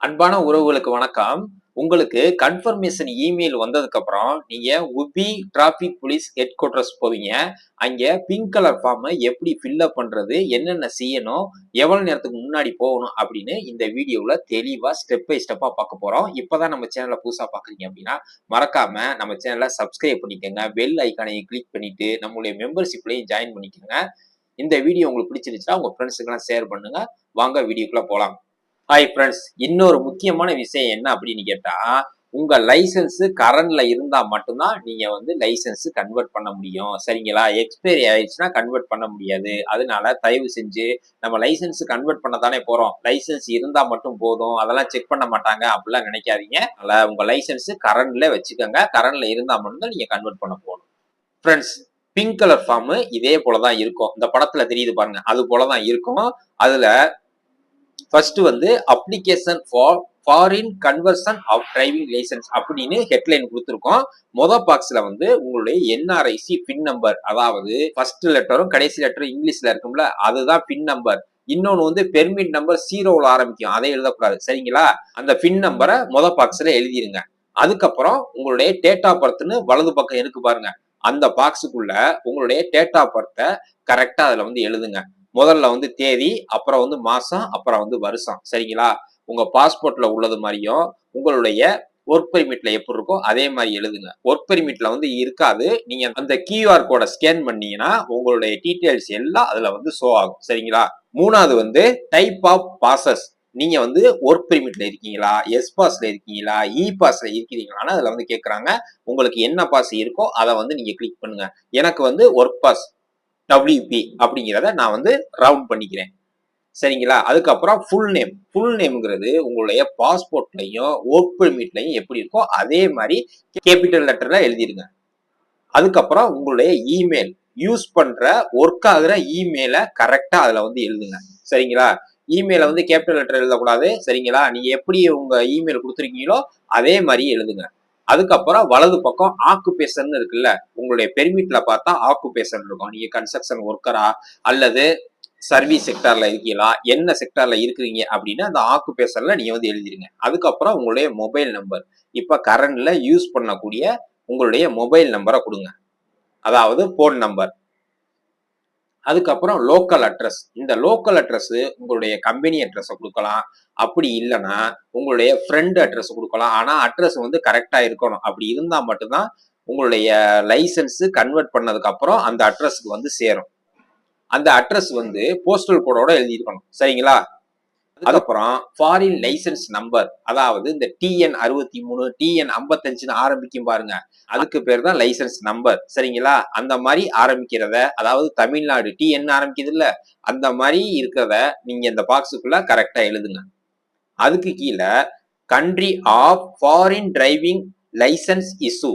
அன்பான உறவுகளுக்கு வணக்கம். உங்களுக்கு கன்ஃபர்மேஷன் இமெயில் வந்ததுக்கு அப்புறம் நீங்க உபி டிராபிக் போலீஸ் ஹெட் குவார்டர்ஸ் போவீங்க. அங்க பிங்க் கலர் ஃபார்மை எப்படி ஃபில் அப் பண்றது, என்னென்ன செய்யணும், எவ்வளவு நேரத்துக்கு முன்னாடி போகணும் அப்படின்னு இந்த வீடியோல தெளிவா ஸ்டெப் பை ஸ்டெப்பா பார்க்க போறோம். இப்பதான் நம்ம சேனலை புதுசா பாக்குறீங்க அப்படின்னா மறக்காம நம்ம சேனலை சப்ஸ்கிரைப் பண்ணிக்கோங்க. பெல் ஐக்கானையும் கிளிக் பண்ணிட்டு நம்மளுடைய மெம்பர்ஷிப்லையும் ஜாயின் பண்ணிக்கோங்க. இந்த வீடியோ உங்களுக்கு பிடிச்சிருந்துச்சுன்னா உங்க ஃப்ரெண்ட்ஸுக்கெல்லாம் ஷேர் பண்ணுங்க. வாங்க வீடியோக்குள்ள போலாம். ஹாய் ஃப்ரெண்ட்ஸ், இன்னொரு முக்கியமான விஷயம் என்ன அப்படின்னு கேட்டா, உங்க லைசன்ஸ் கரண்ட்ல இருந்தா மட்டும்தான் நீங்க லைசன்ஸ் கன்வெர்ட் பண்ண முடியும். சரிங்களா? எக்ஸ்பைரி ஆயிடுச்சுன்னா கன்வெர்ட் பண்ண முடியாது. அதனால தயவு செஞ்சு நம்ம லைசன்ஸ் கன்வெர்ட் பண்ண தானே போறோம், லைசன்ஸ் இருந்தா மட்டும் போதும், அதெல்லாம் செக் பண்ண மாட்டாங்க அப்படிலாம் நினைக்காதீங்க. அதனால உங்க லைசன்ஸ் கரண்ட்ல வச்சுக்கோங்க. கரண்ட்ல இருந்தா மட்டும்தான் நீங்க கன்வெர்ட் பண்ண போகணும். ஃப்ரெண்ட்ஸ், பிங்க் கலர் ஃபார்ம் இதே போலதான் இருக்கும். இந்த படத்துல தெரியுது பாருங்க, அது போலதான் இருக்கும். அதுல first application for foreign conversion of driving licence அப்படின்னு ஹெட்லைன் கொடுத்துருக்கோம். பாக்ஸ்ல உங்களுடைய என்ஆர்ஐசி பின் நம்பர், அதாவது ஃபர்ஸ்ட் லெட்டரும் கடைசி லெட்டரும் இங்கிலீஷ்ல இருக்கும்ல, அதுதான் பின் நம்பர். இன்னொன்னு பெர்மிட் நம்பர் 0ல ஆரம்பிக்கும், அதை எழுதக்கூடாது. சரிங்களா? அந்த பின் நம்பரை பாக்ஸ்ல எழுதிருங்க. அதுக்கப்புறம் உங்களுடைய டேட் ஆஃப் பர்த்னு வலது பக்கம் இருக்கு பாருங்க, அந்த பாக்ஸுக்குள்ள உங்களுடைய டேட் ஆஃப் பர்த்தை கரெக்டா அதுல எழுதுங்க. முதல்ல தேதி, அப்புறம் மாசம், அப்புறம் வருஷம். சரிங்களா? உங்க பாஸ்போர்ட்ல உள்ளது மாதிரியும் உங்களுடைய ஒர்க் பெர்மிட்ல எப்படி இருக்கோ அதே மாதிரி எழுதுங்க. ஒர்க் பெர்மிட்ல இருக்காது. நீங்க அந்த கியூஆர் கோட ஸ்கேன் பண்ணீங்கன்னா உங்களுடைய டீடைல்ஸ் எல்லாம் அதுல ஷோ ஆகும். சரிங்களா? மூணாவது டைப் ஆஃப் பாசஸ். நீங்க ஒர்க் பெர்மிட்ல இருக்கீங்களா, எஸ் பாஸ்ல இருக்கீங்களா, இ பாஸ்ல இருக்கிறீங்களான்னு அதுல கேக்குறாங்க. உங்களுக்கு என்ன பாஸ் இருக்கோ அதை நீங்க கிளிக் பண்ணுங்க. எனக்கு ஒர்க் பாஸ் WP அப்படிங்கிறத நான் ரவுண்ட் பண்ணிக்கிறேன். சரிங்களா? அதுக்கப்புறம் ஃபுல் நேம்ங்கிறது உங்களுடைய பாஸ்போர்ட்லையும் ஒர்க் பெர்மிட்லையும் எப்படி இருக்கோ அதே மாதிரி கேபிட்டல் லெட்டர்ல எழுதிருங்க. அதுக்கப்புறம் உங்களுடைய இமெயில் யூஸ் பண்ற ஒர்க் ஆகுற இமெயிலை கரெக்டா அதுல எழுதுங்க. சரிங்களா? இமெயில கேபிட்டல் லெட்டர் எழுதக்கூடாது. சரிங்களா? நீங்க எப்படி உங்க இமெயில் கொடுத்துருக்கீங்களோ அதே மாதிரி எழுதுங்க. அதுக்கப்புறம் வலது பக்கம் ஆக்குபேஷன் இருக்குல்ல, உங்களுடைய பெர்மிட்ல பார்த்தா ஆக்குபேஷன் இருக்கும். நீங்க கன்ஸ்ட்ரக்ஷன் ஒர்க்கரா அல்லது சர்வீஸ் செக்டார்ல இருக்கீங்களா, என்ன செக்டார்ல இருக்கிறீங்க அப்படின்னு அந்த ஆக்குபேஷன்ல நீங்க எழுதிருங்க. அதுக்கப்புறம் உங்களுடைய மொபைல் நம்பர், இப்ப கரண்ட்ல யூஸ் பண்ணக்கூடிய உங்களுடைய மொபைல் நம்பரை கொடுங்க, அதாவது போன் நம்பர். அதுக்கப்புறம் லோக்கல் அட்ரஸ். இந்த லோக்கல் அட்ரஸ் உங்களுடைய கம்பெனி அட்ரஸ் கொடுக்கலாம், அப்படி இல்லைன்னா உங்களுடைய ஃப்ரெண்ட் அட்ரஸ் கொடுக்கலாம். ஆனா அட்ரஸ் கரெக்டா இருக்கணும். அப்படி இருந்தா மட்டும்தான் உங்களுடைய லைசன்ஸ் கன்வெர்ட் பண்ணதுக்கு அப்புறம் அந்த அட்ரஸ்க்கு சேரும். அந்த அட்ரஸ் போஸ்டல் கோடோட எழுதியிருக்கணும். சரிங்களா? அதுக்கப்புறம் ஃபாரின் லைசன்ஸ் நம்பர், அதாவது இந்த TN 63 TN 55 ஆரம்பிக்கும் பாருங்க, அதுக்கு பேர் தான் லைசன்ஸ் நம்பர். சரிங்களா? அந்த மாதிரி ஆரம்பிக்கிறத, அதாவது தமிழ்நாடு TN ஆரம்பிக்குது இல்ல, அந்த மாதிரி இருக்கிறத நீங்க இந்த பாக்ஸுக்குள்ள கரெக்டா எழுதுங்க. அதுக்கு கீழே country of foreign driving licence issue,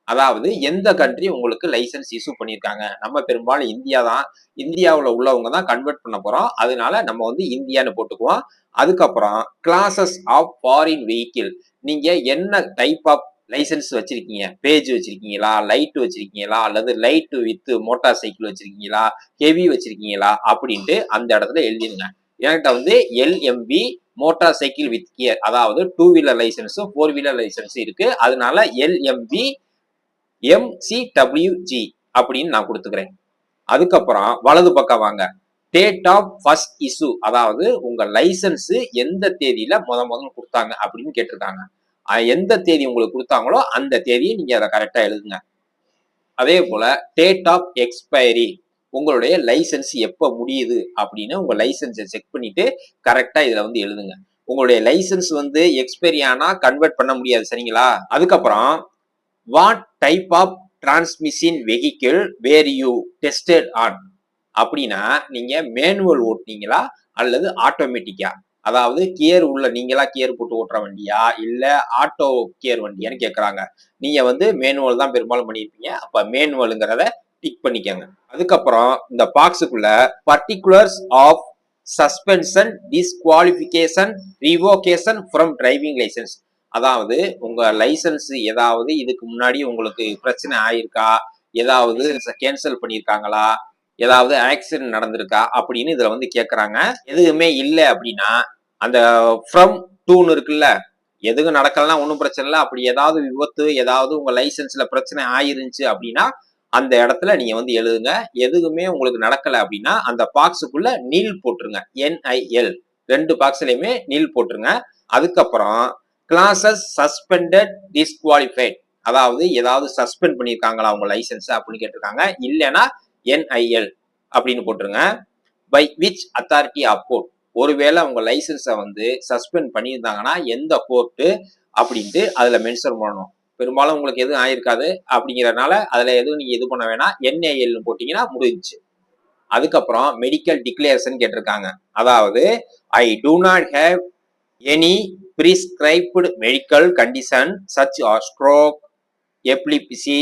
அதாவது எந்த கண்ட்ரி உங்களுக்கு லைசன்ஸ் இஷ்யூ பண்ணியிருக்காங்க. நம்ம பெரும்பாலும் இந்தியா தான், இந்தியாவில் உள்ளவங்க தான் கன்வெர்ட் பண்ண போறோம். அதனால நம்ம இந்தியான்னு போட்டுக்குவோம். அதுக்கப்புறம் கிளாஸஸ் ஆஃப் ஃபாரின் வெஹிக்கிள், நீங்க என்ன டைப் ஆஃப் லைசன்ஸ் வச்சிருக்கீங்க, பேஜ் வச்சிருக்கீங்களா, லைட் வச்சிருக்கீங்களா, அல்லது லைட் வித் மோட்டார் சைக்கிள் வச்சிருக்கீங்களா, ஹெவி வச்சிருக்கீங்களா அப்படின்ட்டு அந்த இடத்துல எழுதிருங்க. என்கிட்ட LMV motor cycle with gear, அதாவது 2 வீலர் லைசன்ஸ் 4 வீலர் லைசன்ஸ் இருக்கு. அதனால LMV MCWG அப்படின்னு நான் கொடுத்துக்கிறேன். அதுக்கப்புறம் வலது பக்கம் வாங்க, டேட் ஆஃப் ஃபர்ஸ்ட் இஷ்யூ, அதாவது உங்க லைசன்ஸ் எந்த தேதியில முதல்ல கொடுத்தாங்க அப்படின்னு கேட்டிருக்காங்க. எந்த தேதி உங்களுக்கு கொடுத்தாங்களோ அந்த தேதியை நீங்க அதை கரெக்டா எழுதுங்க. அதே போல டேட் ஆஃப் எக்ஸ்பைரி, உங்களுடைய லைசன்ஸ் எப்ப முடியுது அப்படின்னு உங்க லைசன்ஸை செக் பண்ணிட்டு கரெக்டா இதுல எழுதுங்க. உங்களுடைய லைசன்ஸ் எக்ஸ்பைரி ஆனா கன்வெர்ட் பண்ண முடியாது. சரிங்களா? அதுக்கப்புறம் what type of transmission vehicle were you tested on, அப்படின்னா நீங்க மேனுவல் ஓட்டுனீங்களா அல்லது ஆட்டோமேட்டிக்கா, அதாவது கியர் உள்ள நீங்களா கியர் போட்டு ஓட்டுற வண்டியா இல்ல ஆட்டோ கியர் வண்டியான்னு கேட்கறாங்க. நீங்க மேனுவல் தான் பெரும்பாலும் பண்ணியிருப்பீங்க. அப்ப மேனுவல்ங்கிறத டிக் பண்ணிக்கோங்க. அதுக்கப்புறம் இந்த பாக்ஸுக்குள்ள particulars of suspension disqualification revocation from driving licence, அதாவது உங்க லைசன்ஸ் ஏதாவது இதுக்கு முன்னாடி உங்களுக்கு பிரச்சனை ஆயிருக்கா, ஏதாவது கேன்சல் பண்ணிருக்காங்களா, ஏதாவது ஆக்சிடென்ட் நடந்திருக்கா அப்படின்னு இதுல கேக்குறாங்க. எதுவுமே இல்லை அப்படின்னா அந்த ஃப்ரம் 2ன்னு இருக்குல்ல, எதுவும் நடக்கலன்னா ஒன்றும் பிரச்சனை இல்லை. அப்படி ஏதாவது விபத்து, ஏதாவது உங்க லைசன்ஸ்ல பிரச்சனை ஆயிருந்துச்சு அப்படின்னா அந்த இடத்துல நீங்க வந்து எழுதுங்க. எதுவுமே உங்களுக்கு நடக்கல அப்படின்னா அந்த பாக்ஸுக்குள்ள நீல் போட்டுருங்க. NIL 2 பாக்ஸ்லயுமே நீல் போட்டுருங்க. அதுக்கப்புறம் கிளாஸஸ் சஸ்பெண்டட் டிஸ்குவாலிஃபைட், அதாவது ஏதாவது சஸ்பெண்ட் பண்ணியிருக்காங்களா உங்க லைசன்ஸ் அப்படின்னு கேட்டிருக்காங்க. இல்லைன்னா NIL அப்படின்னு போட்டுருங்க. By which authority of court, ஒருவேளை உங்க லைசன்ஸை வந்து சஸ்பெண்ட் பண்ணியிருந்தாங்கன்னா எந்த கோர்ட்டு அப்படின்ட்டு அதுல மென்ஷன் பண்ணணும். பெரும்பாலும் உங்களுக்கு எதுவும் ஆயிருக்காது அப்படிங்கிறதுனால அதுல எதுவும் நீங்க இது பண்ண வேணாம். NIL போட்டீங்கன்னா முடிஞ்சுச்சு. அதுக்கப்புறம் மெடிக்கல் டிக்ளரேஷன் கேட்டிருக்காங்க. அதாவது ஐ do not have any prescribed medical condition such as stroke, epilepsy,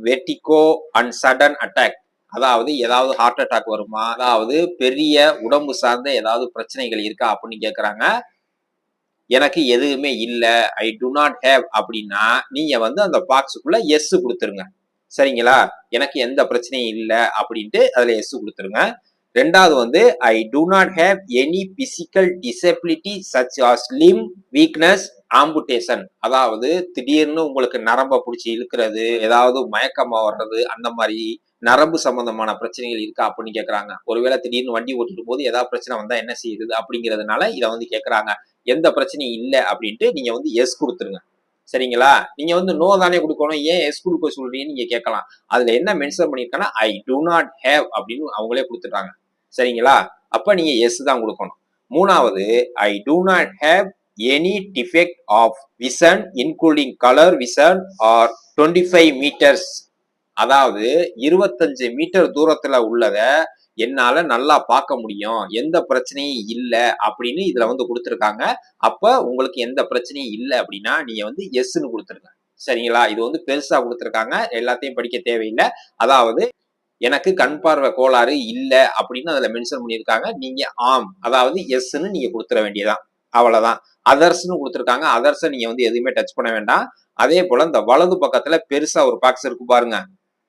vertigo and sudden attack, அதாவது ஏதாவது ஹார்ட் அட்டாக் வருமா, அதாவது பெரிய உடம்பு சார்ந்த ஏதாவது பிரச்சனைகள் இருக்கா அப்படின்னு கேட்கறாங்க. எனக்கு எதுவுமே இல்ல, ஐ டு நாட் ஹேவ் அப்படின்னா நீங்க வந்து அந்த பாக்ஸுக்குள்ள எஸ் கொடுத்துருங்க. சரிங்களா, எனக்கு எந்த பிரச்சனையும் இல்லை அப்படின்ட்டு அதுல எஸ் கொடுத்துருங்க. ரெண்டாவது வந்து I do not have any physical disability such as limb weakness amputation, அதாவது திடீர்னு உங்களுக்கு நரம்ப பிடிச்சி இழுக்கிறது, ஏதாவது மயக்கமா வர்றது, அந்த மாதிரி நரம்பு சம்பந்தமான பிரச்சனைகள் இருக்கா அப்படின்னு கேட்கறாங்க. ஒருவேளை திடீர்னு வண்டி ஓட்டிட்டு போது ஏதாவது பிரச்சனை வந்தா என்ன செய்யுது அப்படிங்கிறதுனால இதை வந்து கேட்கறாங்க. எந்த பிரச்சனையும் இல்லை அப்படின்ட்டு நீங்க வந்து எஸ் கொடுத்துருங்க. சரிங்களா, நீங்க வந்து நோ தானே கொடுக்கணும், ஏன் எஸ் கொடுக்க சொல்றீங்கன்னு நீங்க கேட்கலாம். அதுல என்ன மென்ஷன் பண்ணிருக்கேன்னா ஐ டு நாட் ஹேவ் அப்படின்னு அவங்களே கொடுத்துட்டாங்க. சரிங்களா, அப்ப நீங்க எஸ் தான் கொடுக்கணும். மூணாவது I do not have any defect of vision including colour vision or 25 metres, அதாவது 25 மீட்டர் தூரத்துல உள்ளத என்னால நல்லா பார்க்க முடியும், எந்த பிரச்சனையும் இல்லை அப்படின்னு இதுல வந்து கொடுத்துருக்காங்க. அப்ப உங்களுக்கு எந்த பிரச்சனையும் இல்லை அப்படின்னா நீங்க வந்து எஸ்ன்னு கொடுத்துருங்க. சரிங்களா, இது வந்து பெருசா கொடுத்துருக்காங்க, எல்லாத்தையும் படிக்க தேவையில்லை. அதாவது எனக்கு கண் பார்வை கோளாறு இல்லை அப்படின்னு அதுல மென்ஷன் பண்ணியிருக்காங்க. நீங்க ஆம், அதாவது எஸ்ன்னு நீங்க கொடுத்துட வேண்டியதான், அவ்வளவுதான். அதர்ஸ்ன்னு கொடுத்துருக்காங்க, அதர்ஸை நீங்க வந்து எதுவுமே டச் பண்ண வேண்டாம். அதே போல இந்த வலது பக்கத்துல பெருசா ஒரு பாக்ஸ் இருக்கு பாருங்க,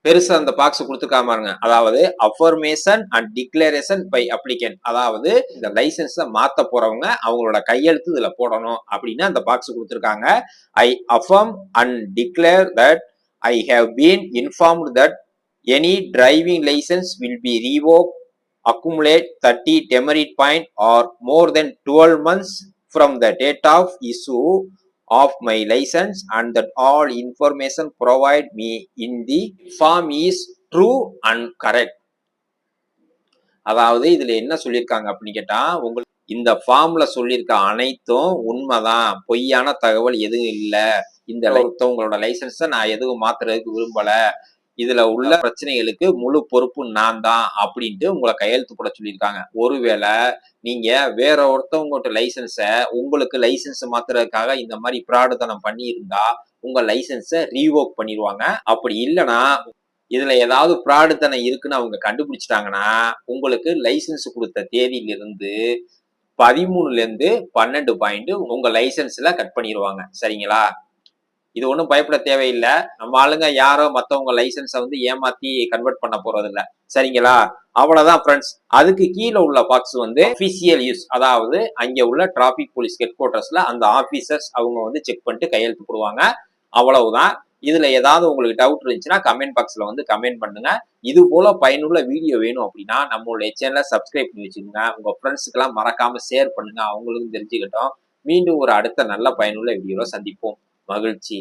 பெருசா அந்த பாக்ஸ் கொடுத்துருக்காம பாருங்க, அதாவது affirmation and declaration by applicant, அதாவது இந்த லைசன்ஸை மாத்த போறவங்க அவங்களோட கையெழுத்து இதுல போடணும் அப்படின்னு அந்த பாக்ஸ் கொடுத்துருக்காங்க. I affirm and declare that I have been informed that any driving license will be revoked, accumulate 30 demerit point or more than 12 months from the date of issue of my license, and that all information provide me in the form is true and correct. அதாவது இதுல என்ன சொல்லியிருக்காங்க அப்படின்னு கேட்டா, உங்களுக்கு இந்த ஃபார்ம்ல சொல்லியிருக்க அனைத்தும் உண்மைதான், பொய்யான தகவல் எதுவும் இல்லை. இந்த உங்களோட லைசன்ஸை நான் எதுவும் மாத்துறதுக்கு விரும்பல, இதுல உள்ள பிரச்சனைகளுக்கு முழு பொறுப்பு நான் தான் அப்படின்ட்டு உங்களை கையெழுத்து போட சொல்லியிருக்காங்க. ஒருவேளை நீங்க வேற ஒருத்தவங்க லைசன்ஸை உங்களுக்கு லைசன்ஸ் மாத்துறதுக்காக இந்த மாதிரி பிராடுத்தனம் பண்ணி இருந்தா உங்க லைசன்ஸை ரீவோக் பண்ணிடுவாங்க. அப்படி இல்லைன்னா இதுல ஏதாவது பிராடுத்தனம் இருக்குன்னு அவங்க கண்டுபிடிச்சிட்டாங்கன்னா உங்களுக்கு லைசன்ஸ் கொடுத்த தேதியிலிருந்து 13ல இருந்து 12 பாயிண்ட் உங்க லைசன்ஸ்ல கட் பண்ணிடுவாங்க. சரிங்களா, இது ஒன்றும் பயப்பட தேவையில்லை. நம்ம ஆளுங்க யாரோ மற்றவங்க லைசன்ஸை வந்து ஏமாத்தி கன்வெர்ட் பண்ண போறது இல்லை. சரிங்களா, அவ்வளவுதான் ஃப்ரெண்ட்ஸ். அதுக்கு கீழே உள்ள பாக்ஸ் வந்து அபிஷியல் யூஸ், அதாவது அங்கே உள்ள டிராபிக் போலீஸ் ஹெட் குவார்டர்ஸ்ல அந்த ஆபீசர்ஸ் அவங்க வந்து செக் பண்ணிட்டு கையெழுத்து போடுவாங்க. அவ்வளவுதான். இதுல ஏதாவது உங்களுக்கு டவுட் இருந்துச்சுன்னா கமெண்ட் பாக்ஸ்ல வந்து கமெண்ட் பண்ணுங்க. இது போல பயனுள்ள வீடியோ வேணும் அப்படின்னா நம்மளுடைய சேனலை சப்ஸ்கிரைப் பண்ணி வச்சுக்கோங்க. உங்க ஃப்ரெண்ட்ஸுக்கு எல்லாம் மறக்காம ஷேர் பண்ணுங்க, அவங்களுக்கும் தெரிஞ்சுக்கிட்டோம். மீண்டும் ஒரு அடுத்த நல்ல பயனுள்ள வீடியோல சந்திப்போம். மகிழ்ச்சி.